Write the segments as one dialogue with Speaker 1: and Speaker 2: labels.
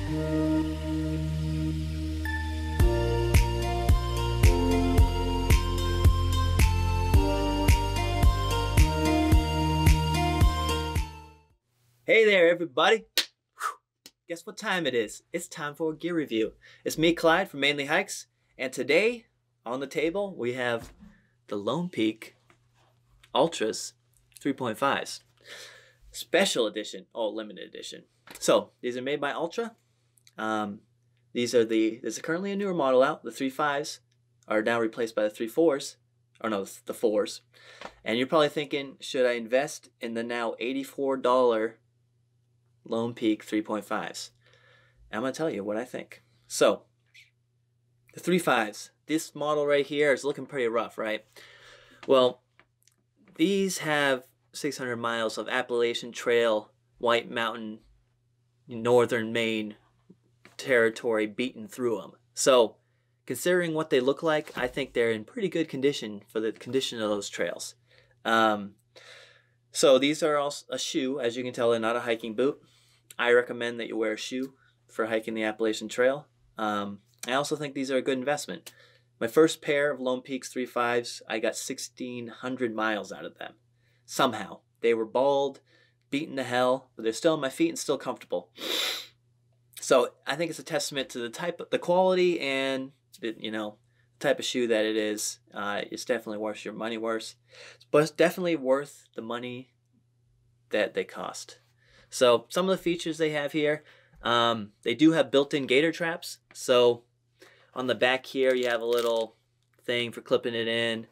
Speaker 1: Hey there, everybody. Guess what time it is? It's time for a gear review. It's me, Clyde, from Mainly Hikes, and today on the table we have the Lone Peak Ultras 3.5s. Special edition, limited edition. So, these are made by Altra. There's currently a newer model out. The 3.5s are now replaced by the 3.4s. Or no, the 4s. And you're probably thinking, should I invest in the now $84 Lone Peak 3.5s? I'm going to tell you what I think. So, the 3.5s. This model right here is looking pretty rough, right? Well, these have 600 miles of Appalachian Trail, White Mountain, Northern Maine territory beaten through them. So, considering what they look like, I think they're in pretty good condition for the condition of those trails. So these are also a shoe. As you can tell, they're not a hiking boot. I recommend that you wear a shoe for hiking the Appalachian Trail. I also think these are a good investment. My first pair of Lone Peaks 3.5s, I got 1,600 miles out of them. Somehow. They were bald, beaten to hell, but they're still on my feet and still comfortable. So I think it's a testament to the quality and the type of shoe that it is. It's definitely worth your money worth, but it's definitely worth the money that they cost. So some of the features they have here, they do have built-in gator traps. So on the back here, you have a little thing for clipping it in.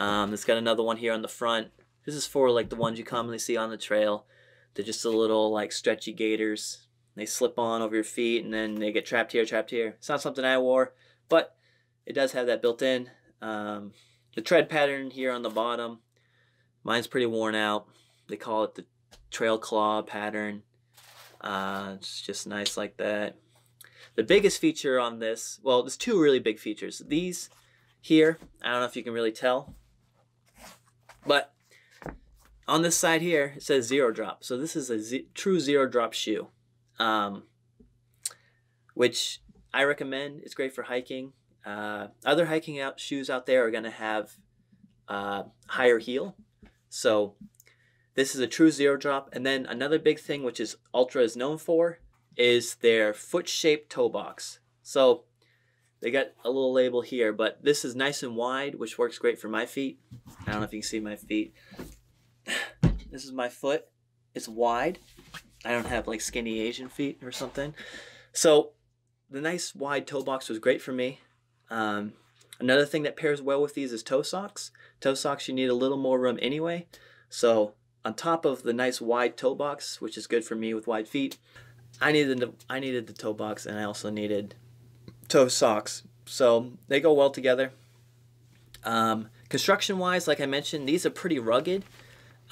Speaker 1: It's got another one here on the front. This is for like the ones you commonly see on the trail. They're just a little like stretchy gaiters. They slip on over your feet and then they get trapped here, trapped here. It's not something I wore, but it does have that built in. The tread pattern here on the bottom, mine's pretty worn out. They call it the trail claw pattern. It's just nice like that. The biggest feature on this, well, there's two really big features. These here, I don't know if you can really tell, but on this side here, it says zero drop. So this is a true zero drop shoe, which I recommend. It's great for hiking. Other hiking shoes out there are going to have higher heel. So this is a true zero drop. And then another big thing, which is Altra is known for, is their foot-shaped toe box. So they got a little label here, but this is nice and wide, which works great for my feet. I don't know if you can see my feet. This is my foot. It's wide. I don't have like skinny Asian feet or something. So the nice wide toe box was great for me. Another thing that pairs well with these is toe socks. Toe socks, you need a little more room anyway. So on top of the nice wide toe box, which is good for me with wide feet, I needed the toe box, and I also needed toe socks. So they go well together. Construction wise, like I mentioned, these are pretty rugged.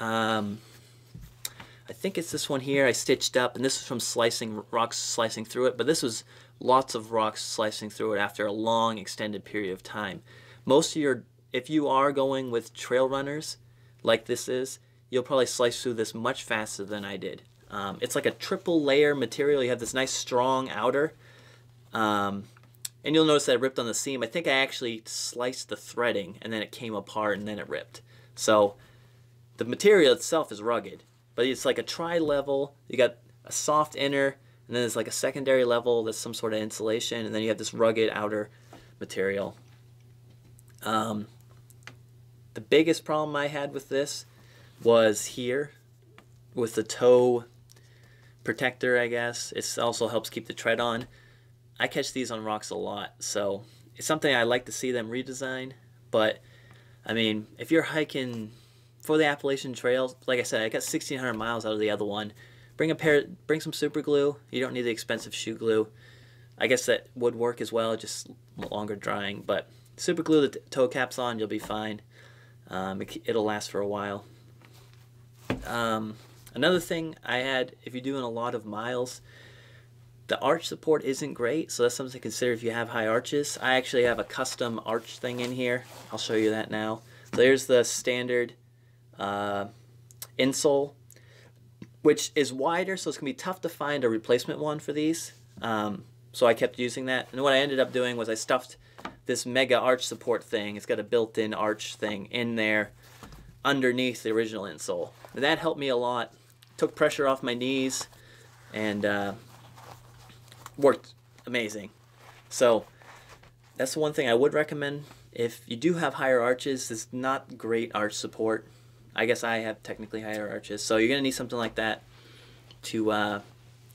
Speaker 1: I think it's this one here I stitched up, and this is from rocks slicing through it, but this was lots of rocks slicing through it after a long extended period of time. If you are going with trail runners like this is, you'll probably slice through this much faster than I did. It's like a triple layer material. You have this nice strong outer, and you'll notice that it ripped on the seam. I think I actually sliced the threading and then it came apart and then it ripped. So the material itself is rugged, but it's like a tri-level. You got a soft inner, and then there's like a secondary level that's some sort of insulation, and then you have this rugged outer material. The biggest problem I had with this was here with the toe protector, I guess. It also helps keep the tread on. I catch these on rocks a lot, so it's something I like to see them redesign. But I mean, if you're hiking for the Appalachian Trail, like I said, I got 1,600 miles out of the other one. Bring some super glue. You don't need the expensive shoe glue. I guess that would work as well, just longer drying. But super glue the toe caps on, you'll be fine. It'll last for a while. Another thing I had, if you're doing a lot of miles, the arch support isn't great, so that's something to consider if you have high arches. I actually have a custom arch thing in here. I'll show you that now. So there's the standard insole, which is wider, so it's going to be tough to find a replacement one for these. So I kept using that. And what I ended up doing was I stuffed this mega arch support thing. It's got a built-in arch thing in there underneath the original insole. And that helped me a lot. Took pressure off my knees and worked amazing. So that's the one thing I would recommend. If you do have higher arches, it's not great arch support. I guess I have technically higher arches, so you're going to need something like that to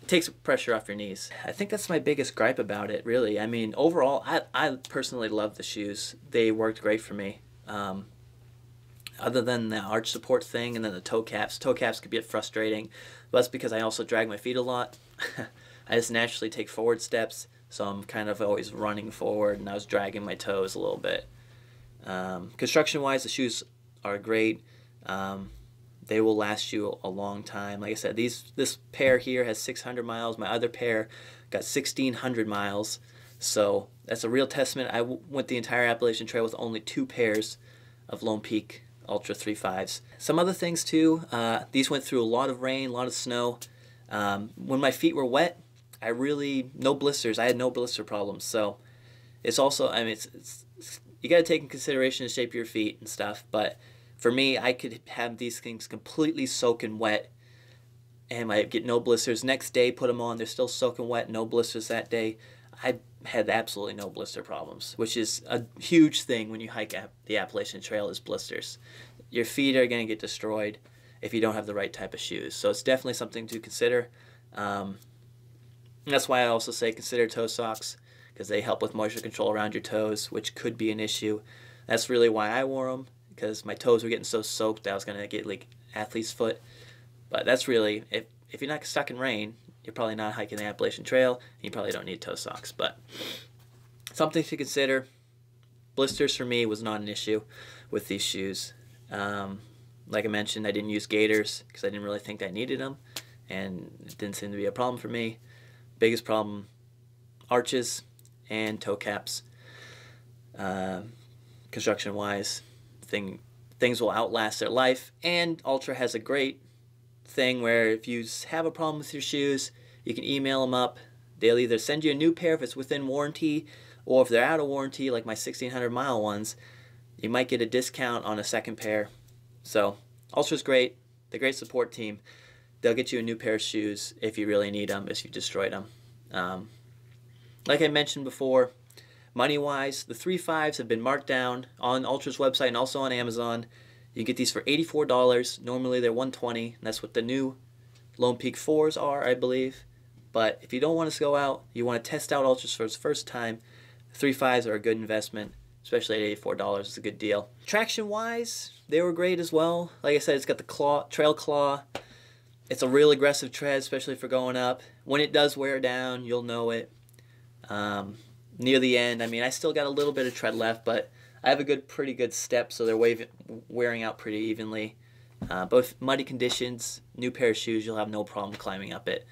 Speaker 1: take some pressure off your knees. I think that's my biggest gripe about it, really. I mean, overall, I personally love the shoes. They worked great for me. Other than the arch support thing and then the toe caps. Toe caps could get frustrating, but that's because I also drag my feet a lot. I just naturally take forward steps, so I'm kind of always running forward, and I was dragging my toes a little bit. Construction-wise, the shoes are great. They will last you a long time. Like I said, this pair here has 600 miles. My other pair got 1,600 miles. So that's a real testament. I went the entire Appalachian Trail with only 2 pairs of Lone Peak Ultra 3.5s. Some other things too. These went through a lot of rain, a lot of snow. When my feet were wet, no blisters. I had no blister problems. So it's also, I mean, you got to take in consideration the shape of your feet and stuff. But for me, I could have these things completely soaking wet and I get no blisters. Next day, put them on, they're still soaking wet, no blisters that day. I had absolutely no blister problems, which is a huge thing when you hike the Appalachian Trail is blisters. Your feet are going to get destroyed if you don't have the right type of shoes. So it's definitely something to consider. That's why I also say consider toe socks, because they help with moisture control around your toes, which could be an issue. That's really why I wore them, because my toes were getting so soaked that I was going to get like athlete's foot. But that's really, if you're not stuck in rain, you're probably not hiking the Appalachian Trail, and you probably don't need toe socks. But something to consider. Blisters for me was not an issue with these shoes. Like I mentioned, I didn't use gaiters because I didn't really think I needed them, and it didn't seem to be a problem for me. Biggest problem, arches and toe caps. Construction-wise, things will outlast their life, and Altra has a great thing where if you have a problem with your shoes, you can email them up. They'll either send you a new pair if it's within warranty, or if they're out of warranty, like my 1,600 mile ones, you might get a discount on a second pair. So Altra's great. They're a great support team. They'll get you a new pair of shoes if you really need them, if you destroyed them. Like I mentioned before, money-wise, the 3.5s have been marked down on Altra's website and also on Amazon. You can get these for $84. Normally they're $120, and that's what the new Lone Peak 4s are, I believe. But if you don't want to go out, you want to test out Ultras for the first time, 3.5s are a good investment, especially at $84. It's a good deal. Traction-wise, they were great as well. Like I said, it's got the trail claw. It's a real aggressive tread, especially for going up. When it does wear down, you'll know it. Near the end, I mean, I still got a little bit of tread left, but I have a pretty good step, so they're wearing out pretty evenly. But with muddy conditions, new pair of shoes, you'll have no problem climbing up it.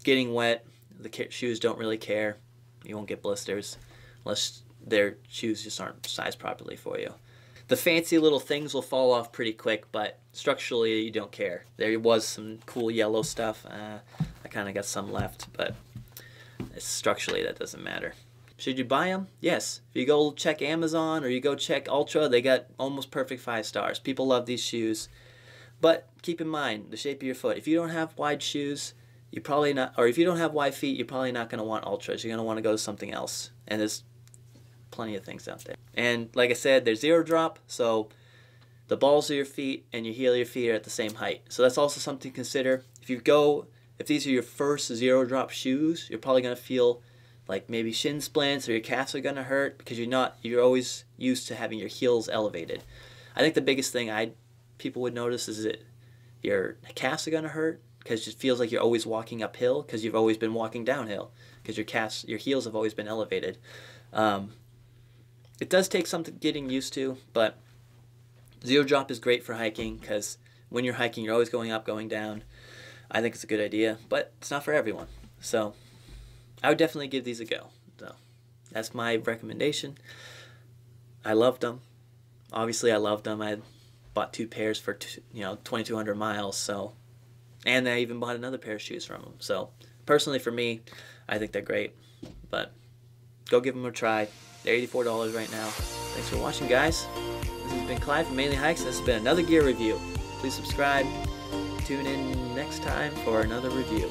Speaker 1: Getting wet, the shoes don't really care. You won't get blisters unless their shoes just aren't sized properly for you. The fancy little things will fall off pretty quick, but structurally you don't care. There was some cool yellow stuff. I kind of got some left, but structurally that doesn't matter. Should you buy them? Yes. If you go check Amazon or you go check Altra, they got almost perfect 5 stars. People love these shoes. But keep in mind the shape of your foot. If you don't have wide shoes, you probably not, or if you don't have wide feet, you're probably not going to want Ultras. You're going to want to go to something else. And there's plenty of things out there. And like I said, they're zero drop, so the balls of your feet and your heel of your feet are at the same height. So that's also something to consider. If these are your first zero drop shoes, you're probably going to feel like maybe shin splints or your calves are going to hurt because you're always used to having your heels elevated. I think the biggest thing people would notice is that your calves are going to hurt because it feels like you're always walking uphill because you've always been walking downhill because your heels have always been elevated. It does take something getting used to, but zero drop is great for hiking because when you're hiking, you're always going up, going down. I think it's a good idea, but it's not for everyone. So I would definitely give these a go. So that's my recommendation. I loved them. Obviously, I loved them. I bought 2 pairs for 2,200 miles. So, and I even bought another pair of shoes from them. So Personally, for me, I think they're great. But go give them a try. They're $84 right now. Thanks for watching, guys. This has been Clyde from Mainly Hikes. This has been another gear review. Please subscribe. Tune in next time for another review.